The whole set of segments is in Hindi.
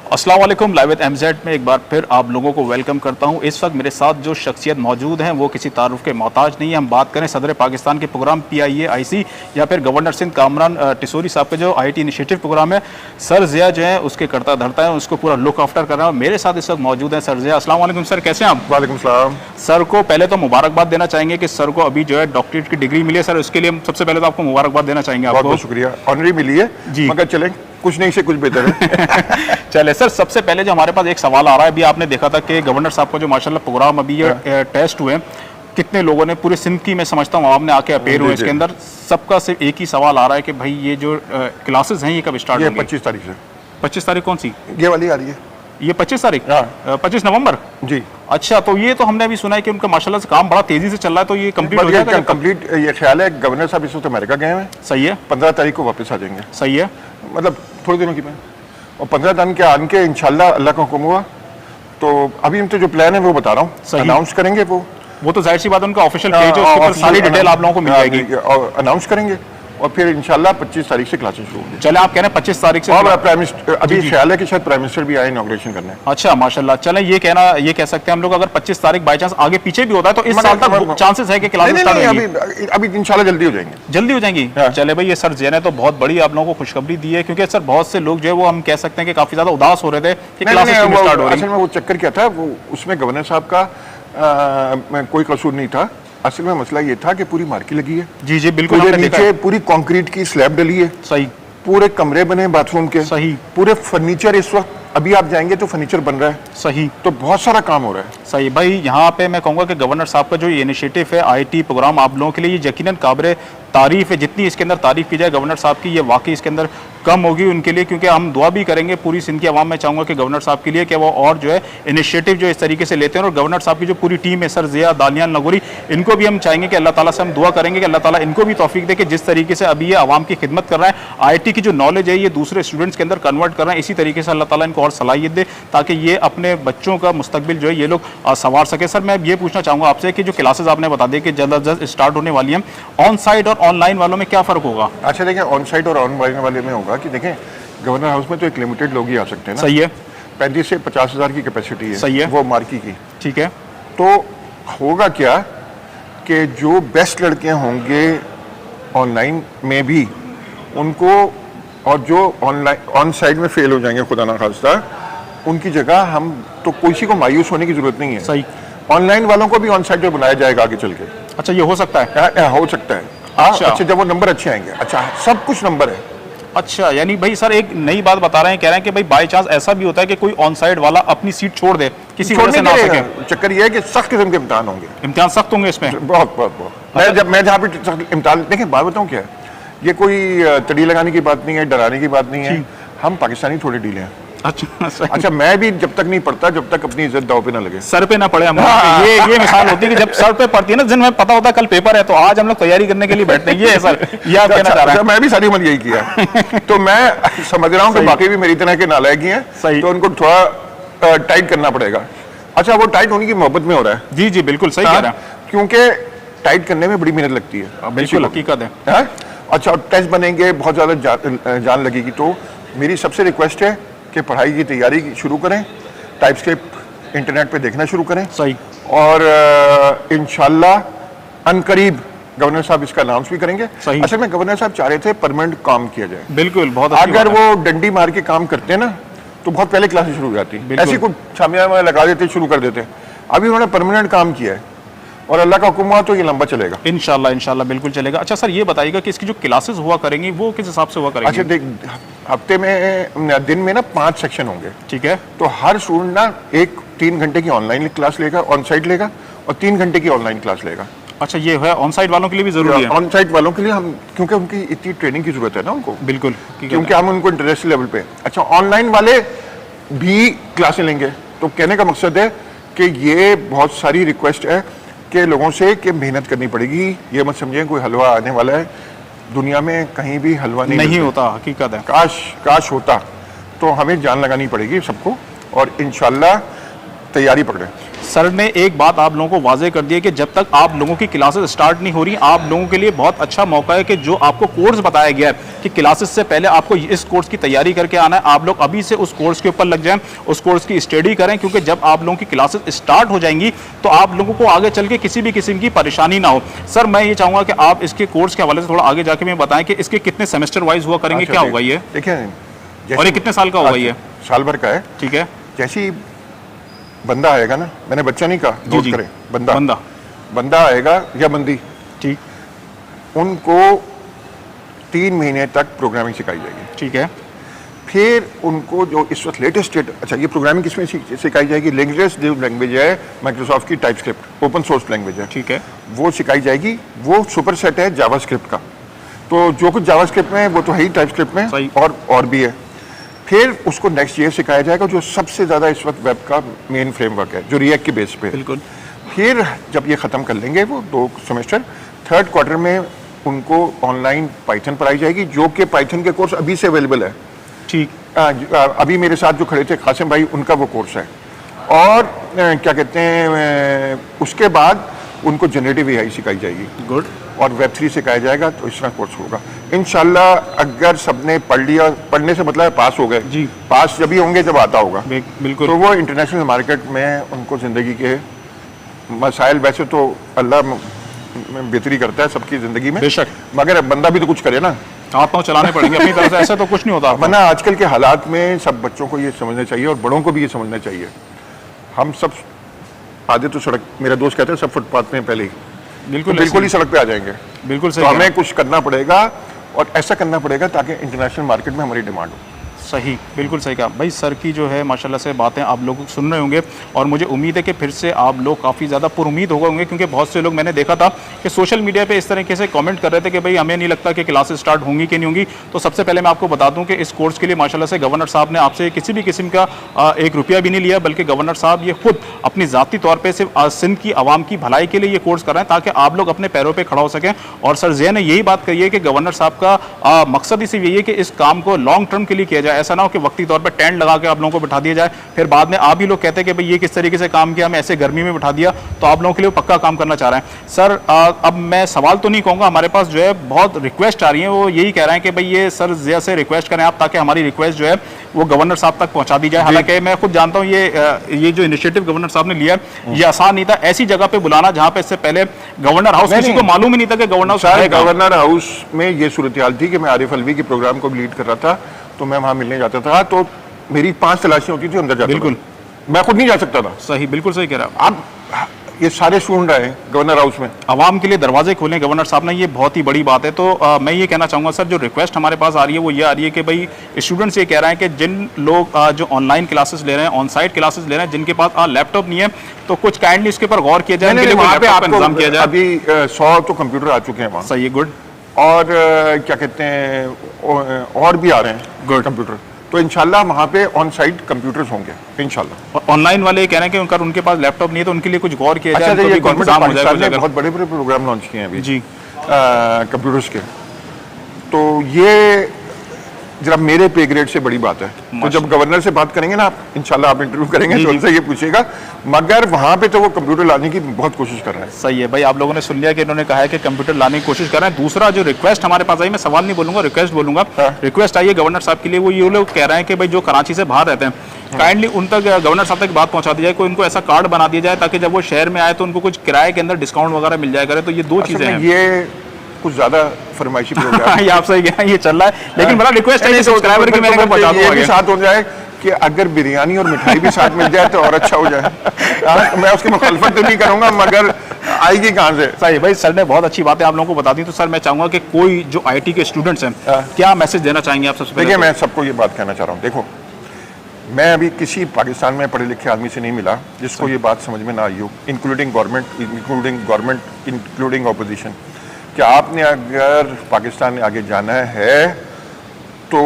अस्सलाम वालेकुम। लाइव विद एमजेड में एक बार फिर आप लोगों को वेलकम करता हूं। इस वक्त मेरे साथ जो शख्सियत मौजूद हैं वो किसी तारुफ के मोहताज नहीं है। हम बात करें सदर पाकिस्तान के प्रोग्राम PIA IC या फिर गवर्नर सिंध कामरान टिसोरी साहब का जो IT इनिशिएटिव प्रोग्राम है, सर ज़िया जो है उसके करता धरता है, उसको पूरा लुक आफ्टर कर रहा है। मेरे साथ इस वक्त मौजूद है सर ज़िया। अस्सलाम वालेकुम सर, कैसे हैं आप? वालेकुम सलाम। सर को पहले तो मुबारकबाद देना चाहेंगे कि सर को अभी जो है डॉक्टरेट की डिग्री मिली है। सर उसके लिए हम सबसे पहले तो आपको मुबारकबाद देना चाहेंगे। बहुत बहुत शुक्रिया। ऑनरी मिली है जी, मगर चलें कुछ नहीं से कुछ बेहतर है। चले सर, सबसे पहले जो हमारे पास एक सवाल आ रहा है, अभी आपने देखा था कि गवर्नर साहब का जो माशाल्लाह प्रोग्राम अभी ये टेस्ट हुए, कितने लोगों ने पूरे सिंध की, मैं समझता हूँ आपने आके अपेयर हुए इसके अंदर, सबका सिर्फ एक ही सवाल आ रहा है कि भाई ये जो क्लासेस हैं ये कब स्टार्ट होंगी? 25 तारीख से। 25 तारीख कौन सी? ये वाली आ रही है ये 25 तारीख, 25 नवंबर जी। अच्छा, तो ये तो हमने अभी सुना है कि उनका माशाल्लाह से काम बड़ा तेजी से चल रहा है, तो ये कंप्लीट हो जाएगा? कंप्लीट ये ख्याल है। गवर्नर साहब इस वक्त अमेरिका गए हैं। सही है। 15 तारीख को वापस आ जाएंगे। सही है, मतलब थोड़े दिनों की बात। और 15 दिन के आने के इंशाल्लाह अल्लाह का हुक्म हुआ तो अभी हम तो जो प्लान है वो बता रहा हूँ, अनाउंस करेंगे। वो तो जाहिर सी बात उनका ऑफिशियल पेज है, उसके ऊपर सारी डिटेल आप लोगों को मिल जाएगी और अनाउंस करेंगे और फिर इंशाल्लाह 25 तारीख से क्लासेस शुरू होंगी। चले, आप कह रहे हैं 25 तारीख से? और प्राइम मिनिस्टर अभी ख्याल है कि शायद प्राइम मिनिस्टर भी आए इनॉग्रेशन करने। अच्छा माशाल्लाह। चलें, ये कह सकते हैं हम लोग, अगर 25 तारीख बाई चांस आगे पीछे भी होता है तो इस साल तक चांसेस है कि क्लासेस स्टार्ट होंगी? अभी इंशाल्लाह जल्दी हो जाएंगे। जल्दी हो जाएंगी। चले भाई, ये सर ज़िया ने तो बहुत बड़ी आप लोगों को खुशखबरी दी है, क्योंकि सर बहुत से लोग जो है वो हम कह सकते हैं कि काफी ज्यादा उदास हो रहे थे कि क्लासेस स्टार्ट हो रही है। असल में वो चक्कर क्या था, वो उसमें गवर्नर साहब का कोई कसूर नहीं था। असल में मसला ये था कि पूरी मार्की लगी है। जी जी बिल्कुल, नीचे पूरी कंक्रीट की स्लैब डली है। सही। पूरे कमरे बने बाथरूम के। सही। पूरे फर्नीचर इस वक्त अभी आप जाएंगे तो फर्नीचर बन रहा है। सही। तो बहुत सारा काम हो रहा है। सही भाई, यहाँ पे मैं कहूँगा कि गवर्नर साहब का जो ये इनिशिएटिव है IT प्रोग्राम आप लोगों के लिए, ये यकीनन काबिल तारीफ है। जितनी इसके अंदर तारीफ की जाए गवर्नर साहब की, ये वाकई इसके अंदर कम होगी उनके लिए, क्योंकि हम दुआ भी करेंगे पूरी सिंध की आवाम। मैं चाहूँगा कि गवर्नर साहब के लिए कि वो और जो है इनिशिएटिव जो इस तरीके से लेते हैं, और गवर्नर साहब की जो पूरी टीम है, सर ज़िया, दानियाल नगोरी, इनको भी हम चाहेंगे कि अल्लाह ताला से हम दुआ करेंगे कि अल्लाह ताला इनको भी तौफीक दे कि जिस तरीके से अभी ये आवाम की खिदमत कर रहा है, IT की जो नॉलेज है ये दूसरे स्टूडेंट्स के अंदर कन्वर्ट कर रहे हैं, इसी तरीके से अल्लाह ताला इनको और सलाहियत दे ताकि ये अपने बच्चों का मुस्तकबिल जो है ये लोग संवार सके। सर मैं ये पूछना चाहूँगा आपसे कि जो क्लासेस आपने बता दिए कि जल्द अज जल्द स्टार्ट होने वाली हैं, ऑन साइट और ऑनलाइन वालों में क्या फ़र्क होगा? अच्छा देखिए, ऑन साइट और ऑनलाइन वाले में होगा कि देखें गवर्नर हाउस में तो एक लिमिटेड लोग ही आ सकते हैं ना। सही है। 35 से 50 हज़ार की कैपेसिटी है। सही है। वो मार्की की। ठीक है। तो होगा क्या कि जो बेस्ट लड़के होंगे ऑनलाइन में भी उनको, और जो ऑनलाइन ऑन साइड में फेल हो जाएंगे खुदा ना खास्ता, उनकी जगह हम तो किसी को मायूस होने की जरूरत नहीं है। सही। ऑनलाइन वालों को भी ऑन साइड पे बनाया जाएगा आगे चल के। अच्छा, ये हो सकता है? हो सकता है। अच्छा, जब वो नंबर अच्छे आएंगे। अच्छा, सब कुछ नंबर है। अच्छा, यानी भाई सर एक नई बात बता रहे हैं, कह रहे हैं कि भाई बाई चांस ऐसा भी होता है कि कोई ऑन साइड वाला अपनी सीट छोड़ दे, किसी वजह से ना आ सके। चक्कर ये है कि सख्त किस्म के इम्तिहान होंगे। इम्तिहान सख्त होंगे इसमें? बहुत बहुत बहुत। अच्छा। मैं जहाँ पे इम्तिहान, देखिए बात बताऊँ क्या है, ये कोई तड़ी लगाने की बात नहीं है, डराने की बात नहीं है। हम पाकिस्तानी थोड़े ढीले हैं। अच्छा, मैं भी जब तक नहीं पढ़ता जब तक अपनी इज्जत दाव पे ना लगे, सर पे ना पड़े हम। ये मिसाल होती है कि जब सर पे पड़ती है ना, जिन में पता होता है कल पेपर है, तो आज हम लोग तैयारी करने के लिए बैठते हैं। ये है सर, ये आप कहना चाह रहे हैं? मैं भी सारी उम्र यही किया। तो मैं समझ रहा हूँ कि बाकी भी मेरी तरह के नालायक ही हैं, तो उनको थोड़ा टाइट करना पड़ेगा। अच्छा, वो टाइट होने की मोहब्बत में हो रहा है। जी जी बिल्कुल सही कह रहे हैं, क्योंकि टाइट करने में बड़ी मेहनत लगती है। बिल्कुल हकीकत है। अच्छा, टेस्ट बनेंगे, बहुत ज़्यादा जान लगेगी। तो मेरी सबसे रिक्वेस्ट है कि पढ़ाई की तैयारी शुरू करें, टाइपस्क्रिप्ट इंटरनेट पे देखना शुरू करें। सही। और इंशाल्लाह अनकरीब गवर्नर साहब इसका अनाउंस भी करेंगे। सही। असल में गवर्नर साहब चाह रहे थे परमानेंट काम किया जाए। बिल्कुल, बहुत अगर वो डंडी मार के काम करते हैं ना तो बहुत पहले क्लासेस शुरू हो जाती, ऐसी कुछ छामिया लगा देते, शुरू कर देते। अभी उन्होंने परमानेंट काम किया है और अल्लाह का हुक्म हुआ तो ये लंबा चलेगा। इंशाल्लाह बिल्कुल चलेगा। अच्छा सर, ये बताइएगा कि इसकी जो क्लासेस हुआ करेंगी वो किस हिसाब से हुआ करेंगी? अच्छा देख, हफ्ते में दिन में ना 5 सेक्शन होंगे। ठीक है। तो हर स्टूडेंट ना 3 घंटे की ऑनलाइन क्लास लेगा, ऑन साइड लेगा, और 3 घंटे की ऑनलाइन क्लास लेगा। अच्छा, ये है ऑन साइड वालों के लिए भी जरूरी है? ऑन साइड वालों के लिए हम, क्योंकि उनकी इतनी ट्रेनिंग की जरूरत है ना उनको। बिल्कुल, क्योंकि हम उनको इंटरनेशनल लेवल पे। अच्छा, ऑनलाइन वाले भी क्लासें लेंगे। तो कहने का मकसद है कि ये बहुत सारी रिक्वेस्ट है कि लोगों से कि मेहनत करनी पड़ेगी। ये मत समझें कोई हलवा आने वाला है, दुनिया में कहीं भी हलवा नहीं होता, हकीकत है। काश होता। तो हमें जान लगानी पड़ेगी सबको, और इंशाल्लाह तैयारी पकड़ें। सर ने एक बात आप लोगों को वाजे कर दी है कि जब तक आप लोगों की क्लासेस स्टार्ट नहीं हो रही, आप लोगों के लिए बहुत अच्छा मौका है कि जो आपको कोर्स बताया गया है कि क्लासेस से पहले आपको इस कोर्स की तैयारी करके आना है, आप लोग अभी से उस कोर्स के ऊपर लग जाएं, उस कोर्स की स्टडी करें, क्योंकि जब आप लोगों की क्लासेस स्टार्ट हो जाएंगी तो आप लोगों को आगे चल के किसी भी किस्म की परेशानी ना हो। सर मैं ये चाहूंगा कि आप इसके कोर्स के हवाले से थोड़ा आगे जाके मैं बताएं कि इसके कितने सेमेस्टर वाइज हुआ करेंगे, क्या होगा ये, देखिए और ये कितने साल का होगा ये? साल भर का है। ठीक है। जैसी बंदा आएगा ना, मैंने बच्चा नहीं कहा, नोट करें, बंदा आएगा या बंदी, ठीक, उनको 3 महीने तक प्रोग्रामिंग सिखाई जाएगी। ठीक है। फिर उनको जो इस वक्त लेटेस्ट, अच्छा ये प्रोग्रामिंग किसमें सिखाई जाएगी, लेटेस्ट जो लैंग्वेज है माइक्रोसॉफ्ट की टाइपस्क्रिप्ट, ओपन सोर्स लैंग्वेज है, ठीक है, वो सिखाई जाएगी। वो सुपर सेट है जावास्क्रिप्ट का, तो जो कुछ जावास्क्रिप्ट में है वो तो है ही टाइपस्क्रिप्ट में, और भी है। फिर उसको नेक्स्ट ईयर सिखाया जाएगा जो सबसे ज़्यादा इस वक्त वेब का मेन फ्रेमवर्क है, जो रिएक्ट के बेस पे। बिल्कुल। फिर जब ये ख़त्म कर लेंगे वो 2 सेमेस्टर, थर्ड क्वार्टर में उनको ऑनलाइन पाइथन पढ़ाई जाएगी, जो कि पाइथन के कोर्स अभी से अवेलेबल है। ठीक। अभी मेरे साथ जो खड़े थे कासिम भाई, उनका वो कोर्स है। और क्या कहते हैं, उसके बाद उनको जनरेटिव एआई सिखाई जाएगी। गुड। और वेब3 सिखाया जाएगा, तो इस तरह कोर्स होगा इंशाल्लाह। अगर सबने पढ़ लिया, पढ़ने से मतलब पास हो गए जी, पास जब ही होंगे जब आता होगा, बिल्कुल, तो वो इंटरनेशनल मार्केट में उनको ज़िंदगी के मसाइल, वैसे तो अल्लाह बेहतरी करता है सबकी ज़िंदगी में, बेशक, मगर बंदा भी तो कुछ करे ना, हाथ पाँव चलाने पड़ेंगे अपनी तरफ से, ऐसा तो कुछ नहीं होता। वरना आजकल के हालात में सब बच्चों को ये समझना चाहिए और बड़ों को भी ये समझना चाहिए। हम सब आधे तो सड़क, मेरा दोस्त कहते हैं सब फुटपाथ में पहले ही, बिल्कुल ही सड़क पे आ जाएंगे। बिल्कुल सही। तो हमें कुछ करना पड़ेगा, और ऐसा करना पड़ेगा ताकि इंटरनेशनल मार्केट में हमारी डिमांड हो। सही, बिल्कुल सही कहा भाई। सर की जो है माशाल्लाह से बातें आप लोग सुन रहे होंगे, और मुझे उम्मीद है कि फिर से आप लोग काफ़ी ज़्यादा पुरुमीद हो गए होंगे, क्योंकि बहुत से लोग मैंने देखा था कि सोशल मीडिया पे इस तरीके से कमेंट कर रहे थे कि भाई हमें नहीं लगता कि क्लासेस स्टार्ट होंगी कि नहीं होंगी। तो सबसे पहले मैं आपको बता दूं कि इस कोर्स के लिए माशाल्लाह से गवर्नर साहब ने आपसे किसी भी किस्म का 1 रुपया भी नहीं लिया, बल्कि गवर्नर साहब ये खुद अपनी ज़ाती तौर पर सिर्फ सिंध की आवाम की भलाई के लिए ये कोर्स कर रहे हैं, ताकि आप लोग अपने पैरों पर खड़ा हो सकें। और सर ज़िया ने यही बात कही है कि गवर्नर साहब का मकसद ही सिर्फ यही है कि इस काम को लॉन्ग टर्म के लिए किया जाए, ऐसा ना हो कि वक्ती पर टेंट लगा के आप लोगों को बिठा दिया जाए, फिर बाद में आप ही लोग कहते हैं कि भाई ये किस तरीके से काम किया, हमें ऐसे गर्मी में बिठा दिया। तो आप लोगों के लिए वो पक्का काम करना चाह रहे हैं। सर अब मैं सवाल तो नहीं कहूँगा, हमारे पास जो है बहुत रिक्वेस्ट आ रही है, वो यही कह रहे हैं कि भाई ये सर ज़िया से रिक्वेस्ट करें आप, ताकि हमारी रिक्वेस्ट जो है वो गवर्नर साहब तक पहुंचा दी जाए। हालांकि मैं खुद जानता हूँ ये जो इनिशिएटिव गवर्नर साहब ने लिया ये आसान नहीं था, ऐसी जगह पे बुलाना जहाँ पे इससे पहले गवर्नर हाउस किसी को मालूम ही नहीं था कि गवर्नर हाउस में ये सूरत हाल थी कि मैं आरिफ अलवी के प्रोग्राम को लीड कर रहा था, तो मैं वहाँ मिलने जाता था, तो मेरी 5 तलाशियां होती थी अंदर जाता। बिल्कुल, मैं खुद नहीं जा सकता था। सही, बिल्कुल सही कह रहा है आप। ये सारे स्टूडेंट आए गवर्नर हाउस में, आवाम के लिए दरवाजे खोलें गवर्नर साहब ने, ये बहुत ही बड़ी बात है। तो मैं ये कहना चाहूँगा सर, जो रिक्वेस्ट हमारे पास आ रही है वो ये आ रही है कि भाई स्टूडेंट्स ये कह रहे हैं कि जिन लोग जो ऑनलाइन क्लासेस ले रहे हैं, ऑन साइट क्लासेस ले रहे हैं, जिनके पास लैपटॉप नहीं है, तो कुछ काइंडली इसके ऊपर गौर किया जाए, वहाँ पे आपको इंतजाम किया जाए। अभी 100 तो कंप्यूटर आ चुके हैं वहाँ। सही है, गुड। और क्या कहते हैं, और भी आ रहे हैं गुड कंप्यूटर, तो इंशाल्लाह वहाँ पे ऑन साइट कंप्यूटर्स होंगे इंशाल्लाह। ऑनलाइन वाले कह रहे हैं कि उनके पास लैपटॉप नहीं है, तो उनके लिए कुछ गौर किया जाए। ये गवर्नमेंट ऑफ पाकिस्तान ने बहुत बड़े बड़े प्रोग्राम लॉन्च किए हैं अभी जी कंप्यूटर्स के, तो ये जरा मेरे पे ग्रेड से बड़ी बात है। तो जब गवर्नर से बात करेंगे ना आप, इंशाल्लाह आप इंटरव्यू करेंगे तो उनसे ये पूछेगा, मगर वहाँ पे तो वो कंप्यूटर लाने की बहुत कोशिश कर रहे हैं। सही है भाई, आप लोगों ने सुन लिया कि इन्होंने कहा है कि कंप्यूटर लाने की कोशिश कर रहे हैं। दूसरा जो रिक्वेस्ट हमारे पास आई, मैं सवाल नहीं बोलूंगा, रिक्वेस्ट बोलूंगा। रिक्वेस्ट आई है गवर्नर साहब के लिए, वो ये लोग कह रहे हैं कि भाई जो कराची से बाहर रहते हैं, काइंडली उन तक गवर्नर साहब तक बात पहुंचा दी जाए, कोई उनको ऐसा कार्ड बना दिया जाए ताकि जब वो शहर में आए तो उनको कुछ किराए के अंदर डिस्काउंट वगैरह मिल जाया करे। तो ये 2 चीजें हैं। ये कुछ ज्यादा फरमाइशी प्रोग्राम ये आप सही कह रहे हैं, ये चल रहा है, लेकिन बड़ा रिक्वेस्ट है सब्सक्राइबर की, मैंने पहुंचा दूंगा। ये भी साथ हो जाए कि अगर बिरयानी और मिठाई भी साथ मिल जाए तो और अच्छा हो जाए। मैं उसकी मुखालफत तो नहीं करूंगा, मगर आएगी कहाँ से। सही भाई, सर ने बहुत अच्छी बातें आप लोगों को बता दी। तो सर मैं चाहूंगा कि कोई जो IT के स्टूडेंट्स हैं, क्या मैसेज देना चाहेंगे आप सबसे पहले? देखिए, मैं सबको ये बात कहना चाह रहा हूँ, देखो मैं अभी किसी पाकिस्तान में पढ़े लिखे आदमी से नहीं मिला जिसको ये बात समझ में ना आई हो, इंक्लूडिंग गवर्नमेंट, इंक्लूडिंग ऑपोजिशन, कि आपने अगर पाकिस्तान ने आगे जाना है तो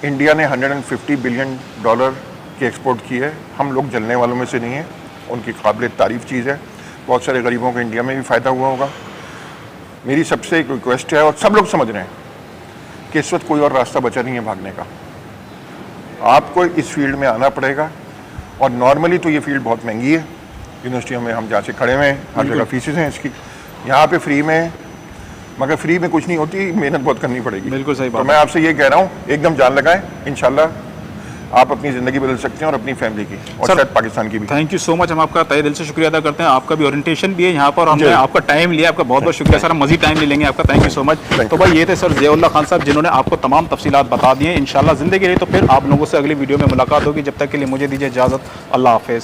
इंडिया ने $150 बिलियन की एक्सपोर्ट की है। हम लोग जलने वालों में से नहीं हैं, उनकी काबिल तारीफ़ चीज़ है। बहुत सारे गरीबों को इंडिया में भी फ़ायदा हुआ होगा। मेरी सबसे एक रिक्वेस्ट है, और सब लोग समझ रहे हैं कि इस वक्त कोई और रास्ता बचा नहीं है भागने का। आपको इस फील्ड में आना पड़ेगा और नॉर्मली तो ये फील्ड बहुत महंगी है, यूनिवर्सिटियों में हम जहाँ से खड़े हुए हैं हर जगह फीसेस हैं इसकी, यहाँ पे फ्री में, मगर फ्री में कुछ नहीं होती, मेहनत बहुत करनी पड़ेगी। बिल्कुल सही बात तो मैं आपसे ये कह रहा हूँ एकदम जान लगाएं, इंशाल्लाह आप अपनी ज़िंदगी बदल सकते हैं और अपनी फैमिली की और सर, शायद पाकिस्तान की भी। थैंक यू सो मच, हम आपका तहे दिल से शुक्रिया अदा करते हैं। आपका भी ओरिएंटेशन भी है यहाँ पर, हमने जी। आपका टाइम लिया, आपका बहुत बहुत शुक्रिया सर, हम मजीद टाइम ले लेंगे आपका। Thank you so much. Thank तो भाई ये थे सर ज़ियाउल्लाह खान साहब, जिन्होंने आपको तमाम तफसीलात बता दी हैं। इंशाल्लाह ज़िंदगी रही तो फिर आप लोगों से अगली वीडियो में मुलाकात होगी। जब तक के लिए मुझे दीजिए इजाज़त, अल्लाह हाफिज़।